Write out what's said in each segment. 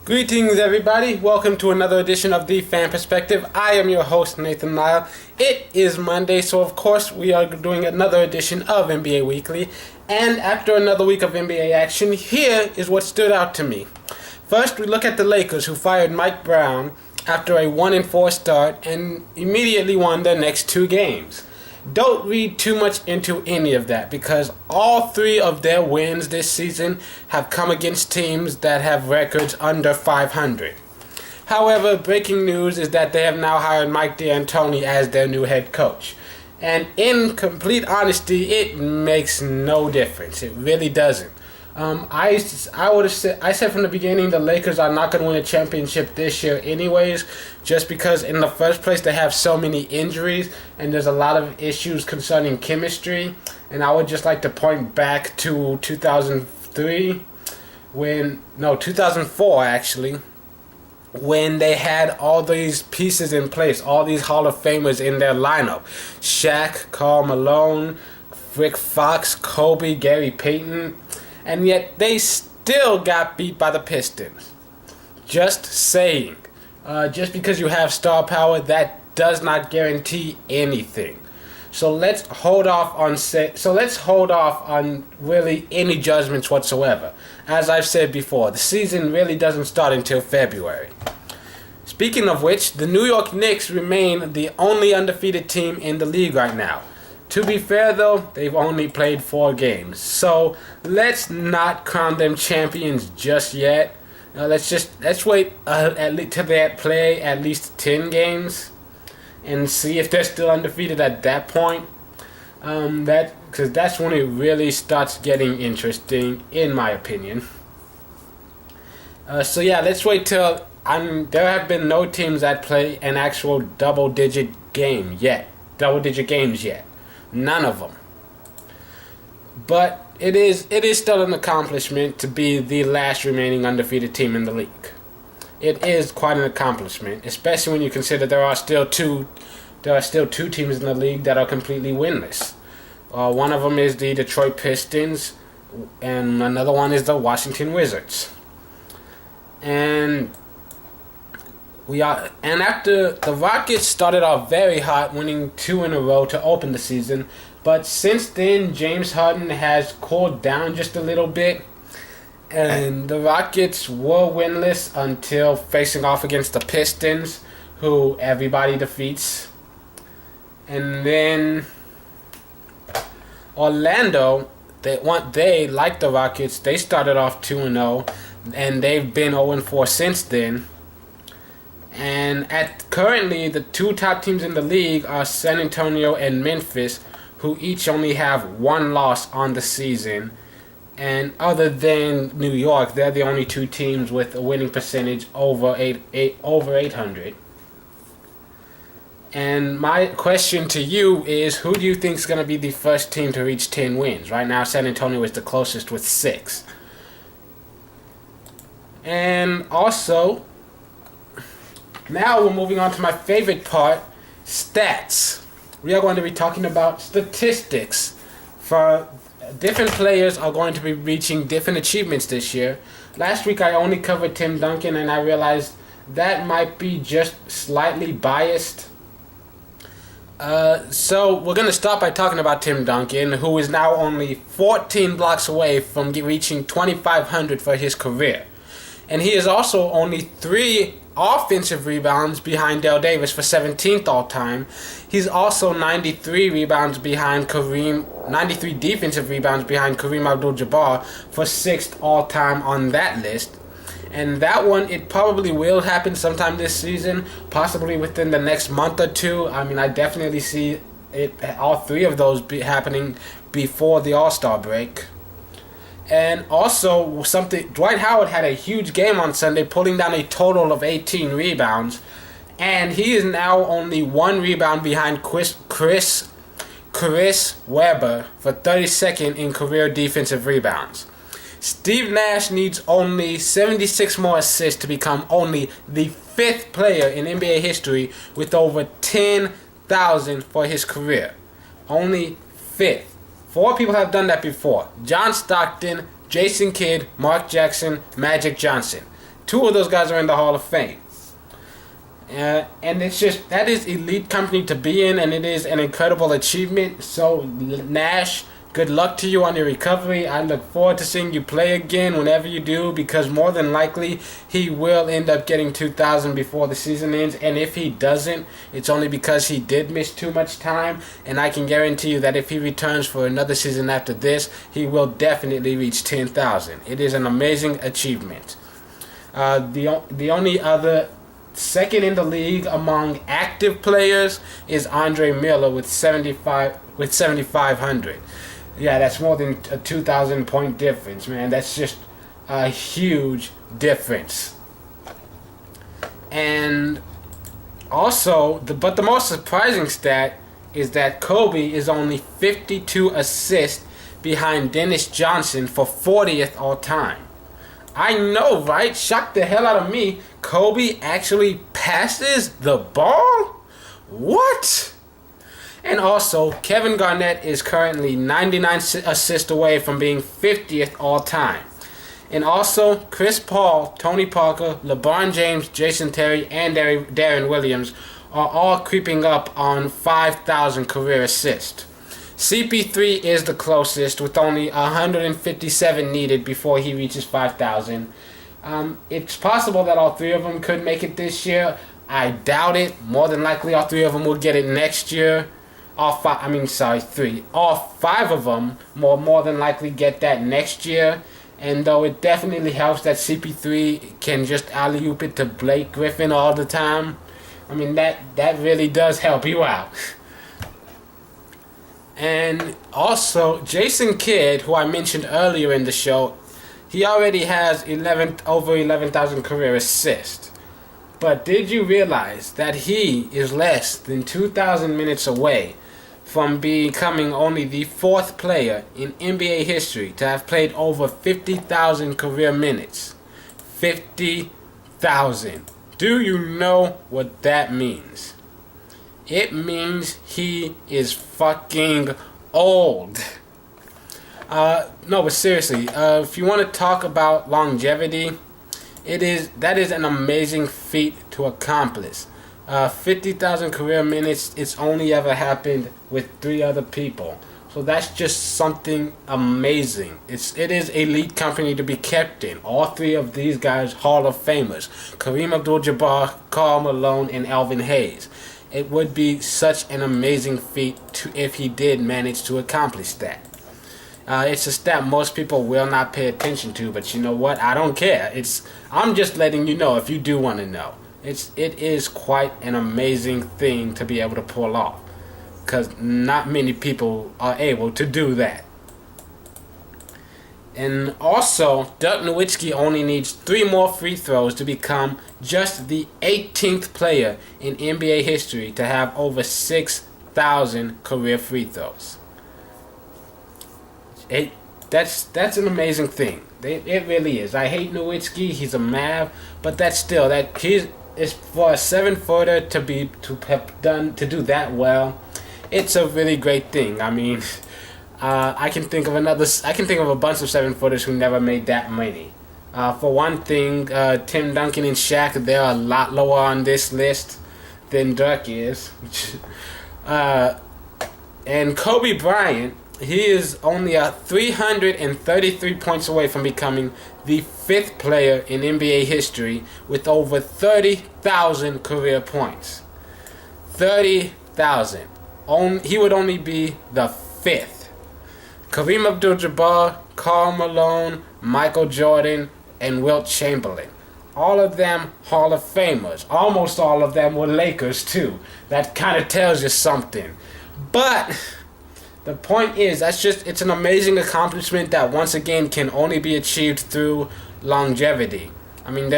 Greetings, everybody. Welcome to another edition of The Fan Perspective. I am your host, Nathan Lyle. It is Monday, so of course we are doing another edition of NBA Weekly. And after another week of NBA action, here is what stood out to me. First, we look at the Lakers, who fired Mike Brown after a 1-4 start and immediately won their next two games. Don't read too much into any of that because all three of their wins this season have come against teams that have records under 500. However, breaking news is that they have now hired Mike D'Antoni as their new head coach. And in complete honesty, it makes no difference. It really doesn't. I said from the beginning the Lakers are not going to win a championship this year anyways, just because in the first place they have so many injuries and there's a lot of issues concerning chemistry. And I would just like to point back to 2004 actually, when they had all these pieces in place, all these Hall of Famers in their lineup. Shaq, Karl Malone, Rick Fox, Kobe, Gary Payton. And yet they still got beat by the Pistons. Just saying. Just because you have star power, that does not guarantee anything. So let's hold off on really any judgments whatsoever. As I've said before, the season really doesn't start until February. Speaking of which, the New York Knicks remain the only undefeated team in the league right now. To be fair, though, they've only played 4 games. So let's not crown them champions just yet. Let's wait till they play at least 10 games and see if they're still undefeated at that point. Because that's when it really starts getting interesting, in my opinion. Let's wait till there have been no teams that play an actual double-digit games yet. None of them. But it is still an accomplishment to be the last remaining undefeated team in the league. It is quite an accomplishment, especially when you consider there are still two teams in the league that are completely winless. One of them is the Detroit Pistons, and another one is the Washington Wizards. And after the Rockets started off very hot, winning 2 in a row to open the season, but since then James Harden has cooled down just a little bit, and the Rockets were winless until facing off against the Pistons, who everybody defeats. And then Orlando, they like the Rockets, they started off 2-0, and they've been 0-4 since then. And currently, the 2 top teams in the league are San Antonio and Memphis, who each only have 1 loss on the season. And other than New York, they're the only 2 teams with a winning percentage over 800. And my question to you is, who do you think is going to be the first team to reach 10 wins? Right now, San Antonio is the closest with 6. And also, now we're moving on to my favorite part, stats. We are going to be talking about statistics for different players are going to be reaching different achievements this year. Last week I only covered Tim Duncan, and I realized that might be just slightly biased. So we're going to start by talking about Tim Duncan, who is now only 14 blocks away from reaching 2,500 for his career. And he is also only 3 offensive rebounds behind Dale Davis for 17th all-time. He's also 93 defensive rebounds behind Kareem Abdul-Jabbar for 6th all-time on that list. And that one, it probably will happen sometime this season, possibly within the next month or 2. I mean, I definitely see all 3 of those happening before the All-Star break. And also, Dwight Howard had a huge game on Sunday, pulling down a total of 18 rebounds. And he is now only 1 rebound behind Chris Webber for 32nd in career defensive rebounds. Steve Nash needs only 76 more assists to become only the 5th player in NBA history with over 10,000 for his career. Only 5th. 4 people have done that before. John Stockton, Jason Kidd, Mark Jackson, Magic Johnson. Two of those guys are in the Hall of Fame. And it's just, that is elite company to be in, and it is an incredible achievement. So, Nash, good luck to you on your recovery. I look forward to seeing you play again whenever you do, because more than likely he will end up getting 2,000 before the season ends. And if he doesn't, it's only because he did miss too much time. And I can guarantee you that if he returns for another season after this, he will definitely reach 10,000. It is an amazing achievement. The only other second in the league among active players is Andre Miller with 7,500. Yeah, that's more than a 2,000 point difference, man. That's just a huge difference. And also, but the most surprising stat is that Kobe is only 52 assists behind Dennis Johnson for 40th all time. I know, right? Shocked the hell out of me. Kobe actually passes the ball? What? And also, Kevin Garnett is currently 99 assists away from being 50th all time. And also, Chris Paul, Tony Parker, LeBron James, Jason Terry, and Darren Williams are all creeping up on 5,000 career assists. CP3 is the closest, with only 157 needed before he reaches 5,000. It's possible that all three of them could make it this year. I doubt it. More than likely, all three of them will get it next year. Three. All five of them more than likely get that next year. And though it definitely helps that CP3 can just alley-oop it to Blake Griffin all the time, I mean, that really does help you out. And also, Jason Kidd, who I mentioned earlier in the show, he already has over 11,000 career assists. But did you realize that he is less than 2,000 minutes away from becoming only the fourth player in NBA history to have played over 50,000 career minutes? 50,000. Do you know what that means? It means he is fucking old. No, but seriously, if you want to talk about longevity, that is an amazing feat to accomplish. 50,000 career minutes, it's only ever happened with 3 other people. So that's just something amazing. It is elite company to be kept in. All 3 of these guys, Hall of Famers. Kareem Abdul-Jabbar, Karl Malone, and Elvin Hayes. It would be such an amazing feat if he did manage to accomplish that. It's a stat most people will not pay attention to, but you know what? I don't care. I'm just letting you know if you do want to know. It is quite an amazing thing to be able to pull off, because not many people are able to do that. And also, Dirk Nowitzki only needs 3 more free throws to become just the 18th player in NBA history to have over 6,000 career free throws. That's an amazing thing. It really is. I hate Nowitzki. He's a Mav, but that's still it's for a 7-footer to do that well. It's a really great thing. I mean, I can think of a bunch of 7-footers who never made that many. For one thing, Tim Duncan and Shaq, they're a lot lower on this list than Dirk is. And Kobe Bryant, he is only 333 points away from becoming the 5th player in NBA history with over 30,000 career points. 30,000. He would only be the 5th. Kareem Abdul-Jabbar, Karl Malone, Michael Jordan, and Wilt Chamberlain. All of them Hall of Famers. Almost all of them were Lakers too. That kind of tells you something. But the point is, it's an amazing accomplishment that once again can only be achieved through longevity. I mean, you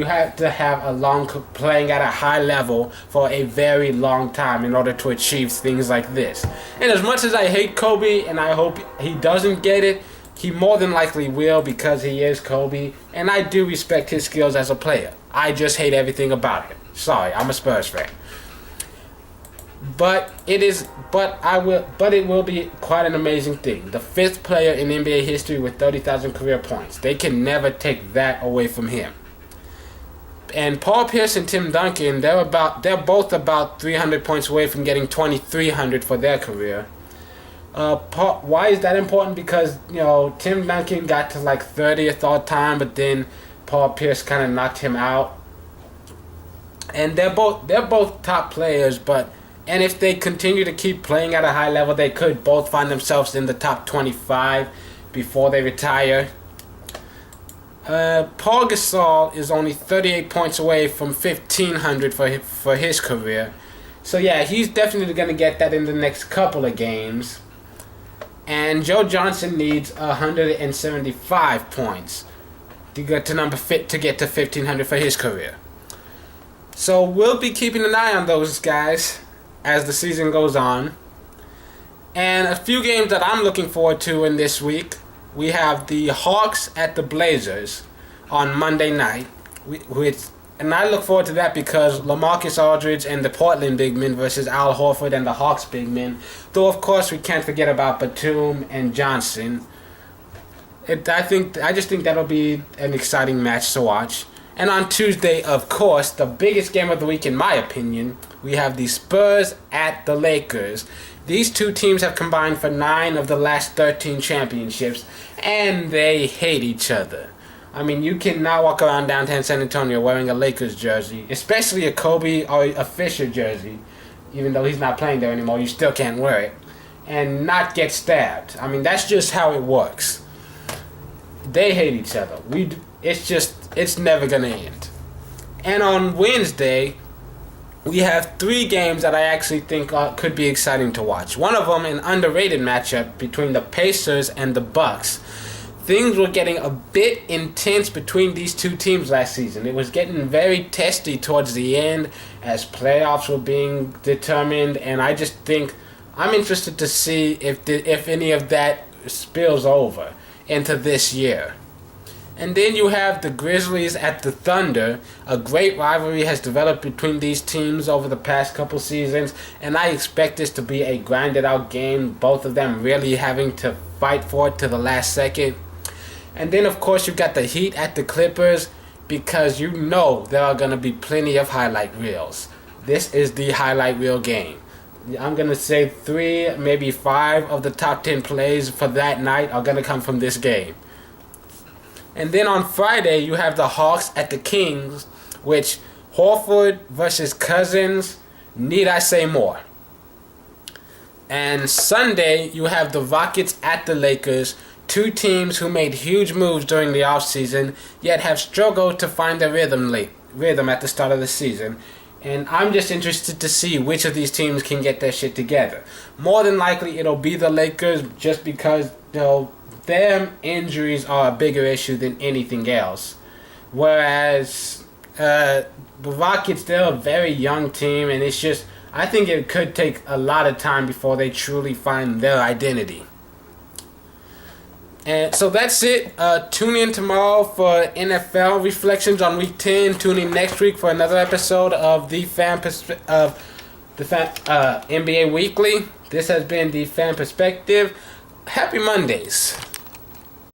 have to have playing at a high level for a very long time in order to achieve things like this. And as much as I hate Kobe and I hope he doesn't get it, he more than likely will, because he is Kobe, and I do respect his skills as a player. I just hate everything about him. Sorry, I'm a Spurs fan. But it will be quite an amazing thing. The 5th player in NBA history with 30,000 career points. They can never take that away from him. And Paul Pierce and Tim Duncan, they're both about 300 points away from getting 2,300 for their career. Why is that important? Because Tim Duncan got to like 30th all time, but then Paul Pierce kind of knocked him out. And they're both top players, and if they continue to keep playing at a high level, they could both find themselves in the top 25 before they retire. Paul Gasol is only 38 points away from 1,500 for his career. So yeah, he's definitely going to get that in the next couple of games. And Joe Johnson needs 175 points to get to 1,500 for his career. So we'll be keeping an eye on those guys as the season goes on. And a few games that I'm looking forward to in this week. We have the Hawks at the Blazers on Monday night. And I look forward to that because LaMarcus Aldridge and the Portland big men versus Al Horford and the Hawks big men. Though, of course, we can't forget about Batum and Johnson. I just think that'll be an exciting match to watch. And on Tuesday, of course, the biggest game of the week in my opinion, we have the Spurs at the Lakers. These two teams have combined for 9 of the last 13 championships, and they hate each other. I mean, you cannot walk around downtown San Antonio wearing a Lakers jersey, especially a Kobe or a Fisher jersey. Even though he's not playing there anymore, you still can't wear it, and not get stabbed. I mean, that's just how it works. They hate each other. It's never going to end. And on Wednesday, we have 3 games that I actually think could be exciting to watch. One of them, an underrated matchup between the Pacers and the Bucks. Things were getting a bit intense between these two teams last season. It was getting very testy towards the end as playoffs were being determined, and I just think I'm interested to see if any of that spills over into this year. And then you have the Grizzlies at the Thunder. A great rivalry has developed between these teams over the past couple seasons, and I expect this to be a grinded out game, both of them really having to fight for it to the last second. And then, of course, you've got the Heat at the Clippers, because there are going to be plenty of highlight reels. This is the highlight reel game. I'm going to say 3, maybe 5 of the top 10 plays for that night are going to come from this game. And then on Friday, you have the Hawks at the Kings, which Horford versus Cousins, need I say more? And Sunday, you have the Rockets at the Lakers, 2 teams who made huge moves during the offseason, yet have struggled to find their rhythm at the start of the season. And I'm just interested to see which of these teams can get their shit together. More than likely, it'll be the Lakers, just because, their injuries are a bigger issue than anything else. Whereas the Rockets, they're a very young team, and I think it could take a lot of time before they truly find their identity. And so that's it. Tune in tomorrow for NFL reflections on Week 10. Tune in next week for another episode of the NBA Weekly. This has been the Fan Perspective. Happy Mondays.